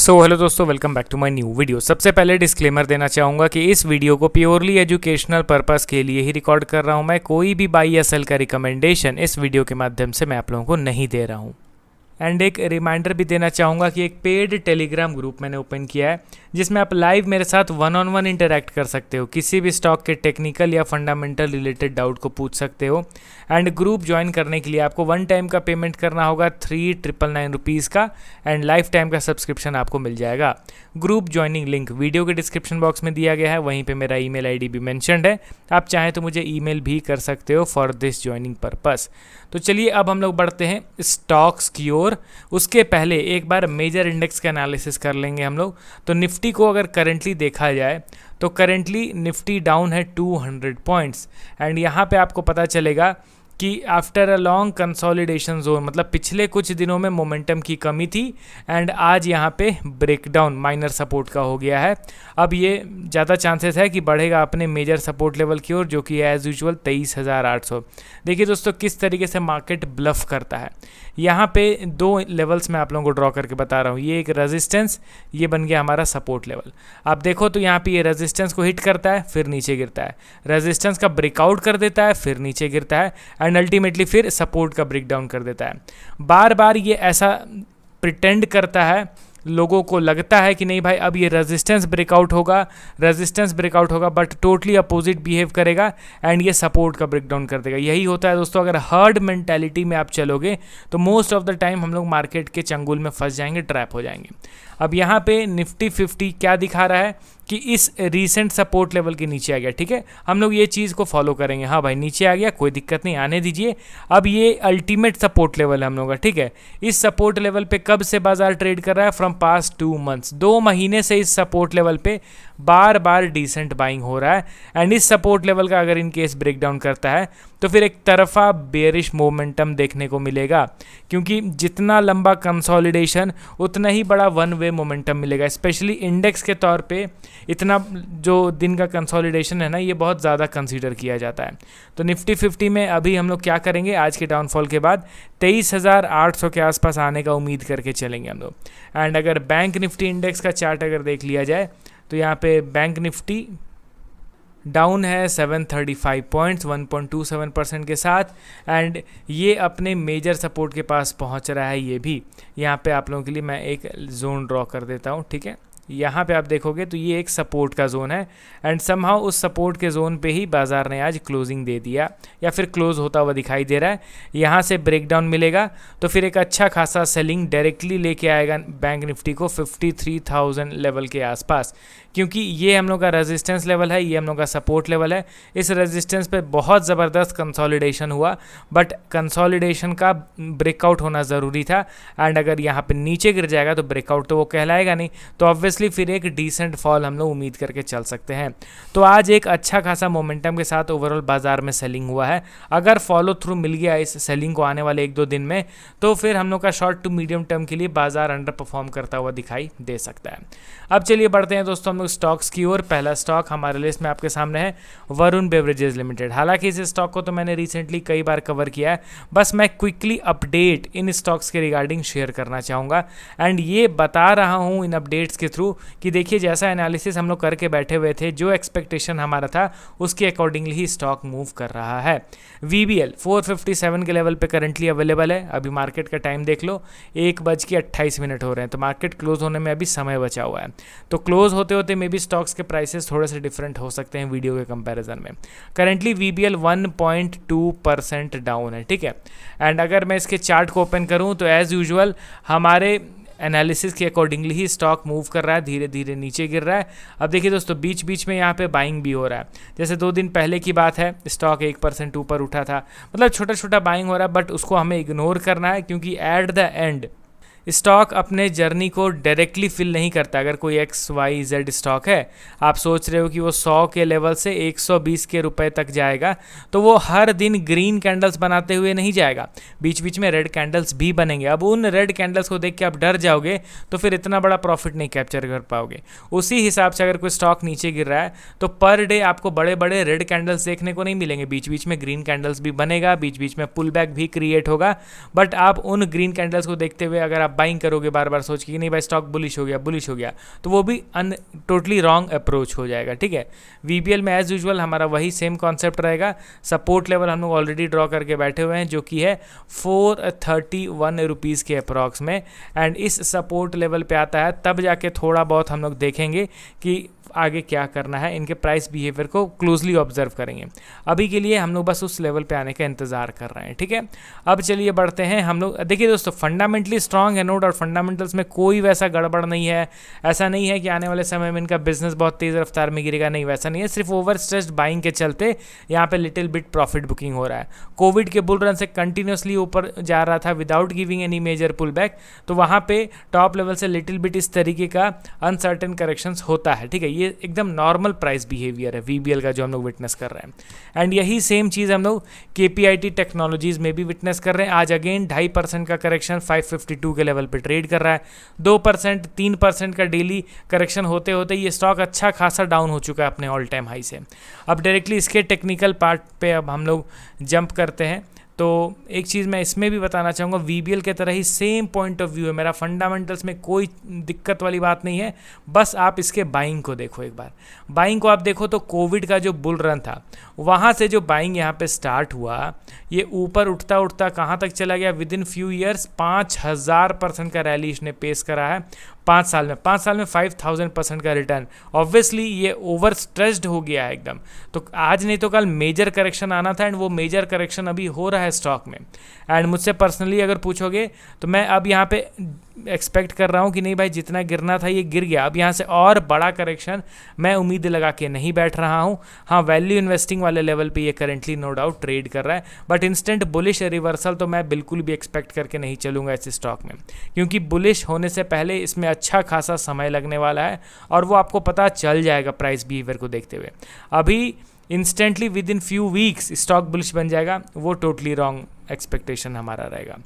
Hello दोस्तों, welcome back to my new video. सबसे पहले डिस्क्लेमर देना चाहूँगा कि इस वीडियो को प्योरली एजुकेशनल पर्पस के लिए ही रिकॉर्ड कर रहा हूँ। मैं कोई भी बाई या सेल का रिकमेंडेशन इस वीडियो के माध्यम से मैं आप लोगों को नहीं दे रहा हूँ। एंड एक रिमाइंडर भी देना चाहूँगा कि एक पेड टेलीग्राम ग्रुप मैंने ओपन किया है जिसमें आप लाइव मेरे साथ वन ऑन वन इंटरैक्ट कर सकते हो, किसी भी स्टॉक के टेक्निकल या फंडामेंटल रिलेटेड डाउट को पूछ सकते हो। एंड ग्रुप ज्वाइन करने के लिए आपको वन टाइम का पेमेंट करना होगा 3,999 रुपीज़ का, एंड लाइफ टाइम का सब्सक्रिप्शन आपको मिल जाएगा। ग्रुप ज्वाइनिंग लिंक वीडियो के डिस्क्रिप्शन बॉक्स में दिया गया है, वहीं पे मेरा ईमेल आईडी भी मेंशन्ड है। आप चाहें तो मुझे ईमेल भी कर सकते हो फॉर दिस ज्वाइनिंग पर्पस। तो चलिए अब हम लोग बढ़ते हैं स्टॉक्स की ओर। उसके पहले एक बार मेजर इंडेक्स का एनालिसिस कर लेंगे हम लोग। तो निफ्टी को अगर करेंटली देखा जाए तो करेंटली निफ्टी डाउन है 200 पॉइंट्स। एंड यहाँ पे आपको पता चलेगा कि after a long consolidation zone, मतलब पिछले कुछ दिनों में मोमेंटम की कमी थी एंड आज यहाँ पे ब्रेकडाउन माइनर सपोर्ट का हो गया है। अब ये ज़्यादा चांसेस है कि बढ़ेगा अपने मेजर सपोर्ट लेवल की ओर, जो कि है एज यूजुअल 23,800। देखिए दोस्तों किस तरीके से मार्केट ब्लफ करता है। यहाँ पे दो लेवल्स मैं आप लोगों को ड्रॉ करके बता रहा हूँ। ये एक रेजिस्टेंस, ये बन गया हमारा सपोर्ट लेवल। आप देखो तो यहाँ पे ये रेजिस्टेंस को हिट करता है, फिर नीचे गिरता है, रेजिस्टेंस का ब्रेकआउट कर देता है, फिर नीचे गिरता है, एंड अल्टीमेटली फिर सपोर्ट का ब्रेकडाउन कर देता है। बार बार ये ऐसा प्रिटेंड करता है, लोगों को लगता है कि नहीं भाई अब ये रेजिस्टेंस ब्रेकआउट होगा, बट टोटली अपोजिट बिहेव करेगा एंड ये सपोर्ट का ब्रेकडाउन कर देगा। यही होता है दोस्तों, अगर हर्ड मेंटालिटी में आप चलोगे तो मोस्ट ऑफ द टाइम हम लोग मार्केट के चंगुल में फंस जाएंगे, ट्रैप हो जाएंगे। अब यहाँ पे निफ्टी 50 क्या दिखा रहा है कि इस रीसेंट सपोर्ट लेवल के नीचे आ गया। ठीक है, हम लोग ये चीज़ को फॉलो करेंगे। हाँ भाई नीचे आ गया, कोई दिक्कत नहीं, आने दीजिए। अब ये अल्टीमेट सपोर्ट लेवल है हम लोग का। ठीक है, इस सपोर्ट लेवल पे कब से बाजार ट्रेड कर रहा है? फ्रॉम पास्ट 2 मंथ्स, 2 महीने से इस सपोर्ट लेवल पे बार बार डिसेंट बाइंग हो रहा है। एंड इस सपोर्ट लेवल का अगर इन केस ब्रेकडाउन करता है तो फिर एक तरफा बेरिश मोमेंटम देखने को मिलेगा, क्योंकि जितना लंबा कंसोलिडेशन उतना ही बड़ा वन वे मोमेंटम मिलेगा। स्पेशली इंडेक्स के तौर पे इतना जो दिन का कंसोलिडेशन है ना, ये बहुत ज़्यादा कंसीडर किया जाता है। तो निफ्टी 50 में अभी हम लोग क्या करेंगे, आज के डाउनफॉल के बाद 23,800 के आसपास आने का उम्मीद करके चलेंगे हम लोग। एंड अगर बैंक निफ्टी इंडेक्स का चार्ट अगर देख लिया जाए तो यहाँ पे बैंक निफ्टी डाउन है 735 पॉइंट्स 1.27% के साथ, एंड ये अपने मेजर सपोर्ट के पास पहुंच रहा है। ये भी यहाँ पे आप लोगों के लिए मैं एक जोन ड्रॉ कर देता हूँ। ठीक है, यहाँ पे आप देखोगे तो ये एक सपोर्ट का जोन है, एंड समहाउ उस सपोर्ट के जोन पे ही बाजार ने आज क्लोजिंग दे दिया या फिर क्लोज होता हुआ दिखाई दे रहा है। यहाँ से ब्रेकडाउन मिलेगा तो फिर एक अच्छा खासा सेलिंग डायरेक्टली लेके आएगा बैंक निफ्टी को 53,000 लेवल के आसपास, क्योंकि ये हम लोग का रेजिस्टेंस लेवल है, ये हम लोग का सपोर्ट लेवल है। इस रेजिस्टेंस पे बहुत ज़बरदस्त कंसोलिडेशन हुआ, बट कंसोलिडेशन का ब्रेकआउट होना ज़रूरी था। एंड अगर यहाँ पे नीचे गिर जाएगा तो ब्रेकआउट तो वो कहलाएगा नहीं, तो ऑब्वियसली फिर एक डिसेंट फॉल हम लोग उम्मीद करके चल सकते हैं। तो आज एक अच्छा खासा मोमेंटम के साथ ओवरऑल बाजार में सेलिंग हुआ है। अगर फॉलो थ्रू मिल गया इस सेलिंग को आने वाले 1-2 दिन में, तो फिर हम लोग का शॉर्ट टू मीडियम टर्म के लिए बाजार अंडर परफॉर्म करता हुआ दिखाई दे सकता है। अब चलिए बढ़ते हैं दोस्तों हम लोग स्टॉक्स की ओर। पहला स्टॉक हमारे लिस्ट में आपके सामने है वरुण बेवरेजेस लिमिटेड। हालांकि इस स्टॉक को तो मैंने रिसेंटली कई बार कवर किया है, बस मैं क्विकली अपडेट इन स्टॉक्स के रिगार्डिंग शेयर करना चाहूँगा। एंड ये बता रहा हूँ इन अपडेट्स के थ्रू कि देखिए जैसा एनालिसिस हम लोग करके बैठे हुए थे, जो एक्सपेक्टेशन हमारा था उसके अकॉर्डिंगली ही स्टॉक मूव कर रहा है। VBL 457 के लेवल पे करंटली अवेलेबल है। अभी मार्केट का टाइम देख लो, 1:28 हो रहे हैं, तो मार्केट क्लोज होने में अभी समय बचा हुआ है। तो क्लोज होते होते मे बी स्टॉक्स के प्राइसेस थोड़े से डिफरेंट हो सकते हैं वीडियो के कंपैरिजन में। करंटली VBL 1.2% डाउन है। ठीक है, एंड अगर मैं इसके चार्ट को ओपन करूं तो एज यूजुअल हमारे एनालिसिस के अकॉर्डिंगली ही स्टॉक मूव कर रहा है, धीरे धीरे नीचे गिर रहा है। अब देखिए दोस्तों बीच बीच में यहाँ पे बाइंग भी हो रहा है। जैसे 2 दिन पहले की बात है, स्टॉक 1% ऊपर उठा था, मतलब छोटा छोटा बाइंग हो रहा है, बट उसको हमें इग्नोर करना है, क्योंकि एट द एंड स्टॉक अपने जर्नी को डायरेक्टली फिल नहीं करता। अगर कोई XYZ स्टॉक है, आप सोच रहे हो कि वो 100 के लेवल से 120 के रुपए तक जाएगा, तो वो हर दिन ग्रीन कैंडल्स बनाते हुए नहीं जाएगा, बीच बीच में रेड कैंडल्स भी बनेंगे। अब उन रेड कैंडल्स को देख के आप डर जाओगे तो फिर इतना बड़ा प्रॉफिट नहीं कैप्चर कर पाओगे। उसी हिसाब से अगर कोई स्टॉक नीचे गिर रहा है तो पर डे आपको बड़े बड़े रेड कैंडल्स देखने को नहीं मिलेंगे, बीच बीच में ग्रीन कैंडल्स भी बनेगा, बीच बीच में पुल बैक भी क्रिएट होगा, बट आप उन ग्रीन कैंडल्स को देखते हुए अगर आप आप बाइंग करोगे बार बार सोच के कि नहीं भाई स्टॉक बुलिश हो गया, तो वो भी टोटली रॉन्ग अप्रोच हो जाएगा, ठीक है। VBL में एज यूजुअल हमारा वही सेम कॉन्सेप्ट रहेगा। सपोर्ट लेवल हम लोग ऑलरेडी ड्रॉ करके बैठे हुए हैं जो कि है 431 रुपीज़ के अप्रॉक्स में, एंड इस सपोर्ट लेवल पे आता है तब जाके थोड़ा बहुत हम लोग देखेंगे कि आगे क्या करना है, इनके प्राइस बिहेवियर को क्लोजली ऑब्जर्व करेंगे। अभी के लिए हम लोग बस उस लेवल पे आने का इंतज़ार कर रहे हैं, ठीक है। अब चलिए बढ़ते हैं हम लोग। देखिए दोस्तों, फंडामेंटली स्ट्रांग है नोट, और फंडामेंटल्स में कोई वैसा गड़बड़ नहीं है। ऐसा नहीं है कि आने वाले समय में इनका बिजनेस बहुत तेज़ रफ्तार में गिरेगा, नहीं वैसा नहीं है। सिर्फ ओवर स्ट्रेस्ड बाइंग के चलते यहाँ पे लिटिल बिट प्रॉफिट बुकिंग हो रहा है। कोविड के बुल रन से कंटिन्यूसली ऊपर जा रहा था without giving any major pull back, तो वहाँ पे टॉप लेवल से लिटिल बिट इस तरीके का अनसर्टेन करेक्शंस होता है, ठीक है। ये एकदम नॉर्मल प्राइस बिहेवियर है VBL का जो हम लोग विटनेस कर रहे हैं। एंड यही सेम चीज़ हम लोग KPIT टेक्नोलॉजीज में भी विटनेस कर रहे हैं। आज अगेन 2.5% का करेक्शन 552 के लेवल पे ट्रेड कर रहा है। 2% 3% का डेली करेक्शन होते होते ये स्टॉक अच्छा खासा डाउन हो चुका है अपने ऑल टाइम हाई से। अब डायरेक्टली इसके टेक्निकल पार्ट पे अब हम लोग जंप करते हैं। तो एक चीज़ मैं इसमें भी बताना चाहूँगा, VBL के तरह ही सेम पॉइंट ऑफ व्यू है मेरा। फंडामेंटल्स में कोई दिक्कत वाली बात नहीं है, बस आप इसके बाइंग को देखो एक बार। बाइंग को आप देखो तो कोविड का जो बुल रन था वहाँ से जो बाइंग यहाँ पे स्टार्ट हुआ, ये ऊपर उठता उठता कहाँ तक चला गया, विद इन फ्यू ईयर्स 5000% का रैली इसने पेश करा है 5 साल में। 5 साल में 5000% का रिटर्न। ऑब्वियसली ये ओवर स्ट्रेस्ड हो गया है एकदम। तो आज नहीं तो कल मेजर करेक्शन आना था, एंड वो मेजर करेक्शन अभी हो रहा है स्टॉक में। एंड मुझसे पर्सनली अगर पूछोगे तो मैं अब यहाँ पे एक्सपेक्ट कर रहा हूँ कि नहीं भाई जितना गिरना था ये गिर गया, अब यहाँ से और बड़ा करेक्शन मैं उम्मीद लगा के नहीं बैठ रहा हूँ। हाँ, वैल्यू इन्वेस्टिंग वाले लेवल पे ये करेंटली नो डाउट ट्रेड कर रहा है, बट इंस्टेंट बुलिश रिवर्सल तो मैं बिल्कुल भी एक्सपेक्ट करके नहीं चलूँगा इस स्टॉक में, क्योंकि बुलिश होने से पहले इसमें अच्छा खासा समय लगने वाला है, और वो आपको पता चल जाएगा प्राइस बिहेवियर को देखते हुए। अभी instantly with in few weeks stock bullish बन जाएगा, वो टोटली रॉन्ग एक्सपेक्टेशन हमारा रहेगा।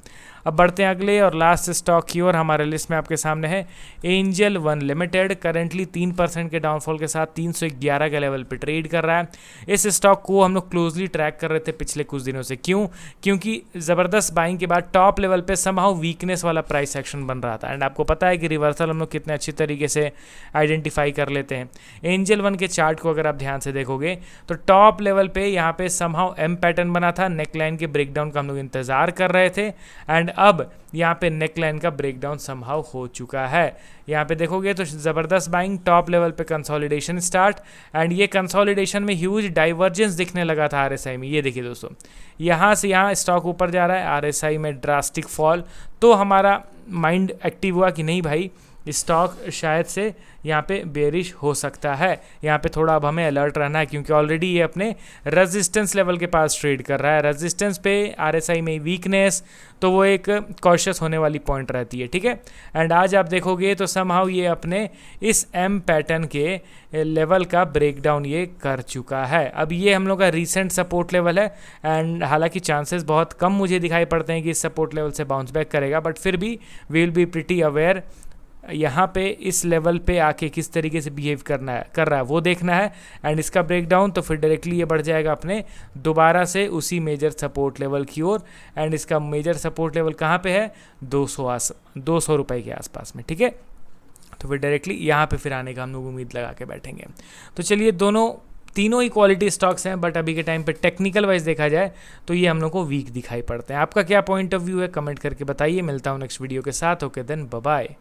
अब बढ़ते हैं अगले और लास्ट स्टॉक की ओर। हमारे लिस्ट में आपके सामने है एंजल वन लिमिटेड। करेंटली 3% के डाउनफॉल के साथ 311 के लेवल पे ट्रेड कर रहा है। इस स्टॉक को हम लोग क्लोजली ट्रैक कर रहे थे पिछले कुछ दिनों से। क्यों? क्योंकि ज़बरदस्त बाइंग के बाद टॉप लेवल पे समहाउ वीकनेस वाला प्राइस एक्शन बन रहा था, एंड आपको पता है कि रिवर्सल हम लोग कितने अच्छी तरीके से आइडेंटिफाई कर लेते हैं। एंजल वन के चार्ट को अगर आप ध्यान से देखोगे तो टॉप लेवल पे यहाँ पे समहाउ एम पैटर्न बना था। नेकलाइन के ब्रेकडाउन का हम लोग इंतजार कर रहे थे, एंड अब यहाँ पे नेकलाइन का ब्रेकडाउन समहाउ हो चुका है। यहाँ पे देखोगे तो ज़बरदस्त बाइंग, टॉप लेवल पे कंसोलिडेशन स्टार्ट, एंड ये कंसोलिडेशन में ह्यूज डाइवर्जेंस दिखने लगा था RSI में। ये देखिए दोस्तों, यहाँ से यहाँ स्टॉक ऊपर जा रहा है, RSI में ड्रास्टिक फॉल। तो हमारा माइंड एक्टिव हुआ कि नहीं भाई स्टॉक शायद से यहाँ पे बेरिश हो सकता है। यहाँ पे थोड़ा अब हमें अलर्ट रहना है, क्योंकि ऑलरेडी ये अपने रेजिस्टेंस लेवल के पास ट्रेड कर रहा है। रेजिस्टेंस पे RSI में वीकनेस, तो वो एक कॉशियस होने वाली पॉइंट रहती है, ठीक है। एंड आज आप देखोगे तो समहाउ ये अपने इस एम पैटर्न के लेवल का ब्रेकडाउन ये कर चुका है। अब ये हम लोग का रीसेंट सपोर्ट लेवल है, एंड हालांकि चांसेस बहुत कम मुझे दिखाई पड़ते हैं कि इस सपोर्ट लेवल से बाउंस बैक करेगा, बट फिर भी we will be pretty aware यहाँ पे इस लेवल पे आके किस तरीके से बिहेव कर रहा है वो देखना है। एंड इसका ब्रेकडाउन तो फिर डायरेक्टली ये बढ़ जाएगा अपने दोबारा से उसी मेजर सपोर्ट लेवल की ओर, एंड इसका मेजर सपोर्ट लेवल कहाँ पे है, 200 रुपये के आसपास में, ठीक है। तो फिर डायरेक्टली यहाँ पे फिर आने का हम लोग उम्मीद लगा के बैठेंगे। तो चलिए तीनों ही क्वालिटी स्टॉक्स हैं, बट अभी के टाइम पे टेक्निकल वाइज देखा जाए तो ये हम लोग को वीक दिखाई पड़ते हैं। आपका क्या पॉइंट ऑफ व्यू है, कमेंट करके बताइए। मिलता हूँ नेक्स्ट वीडियो के साथ। Okay then, bye bye.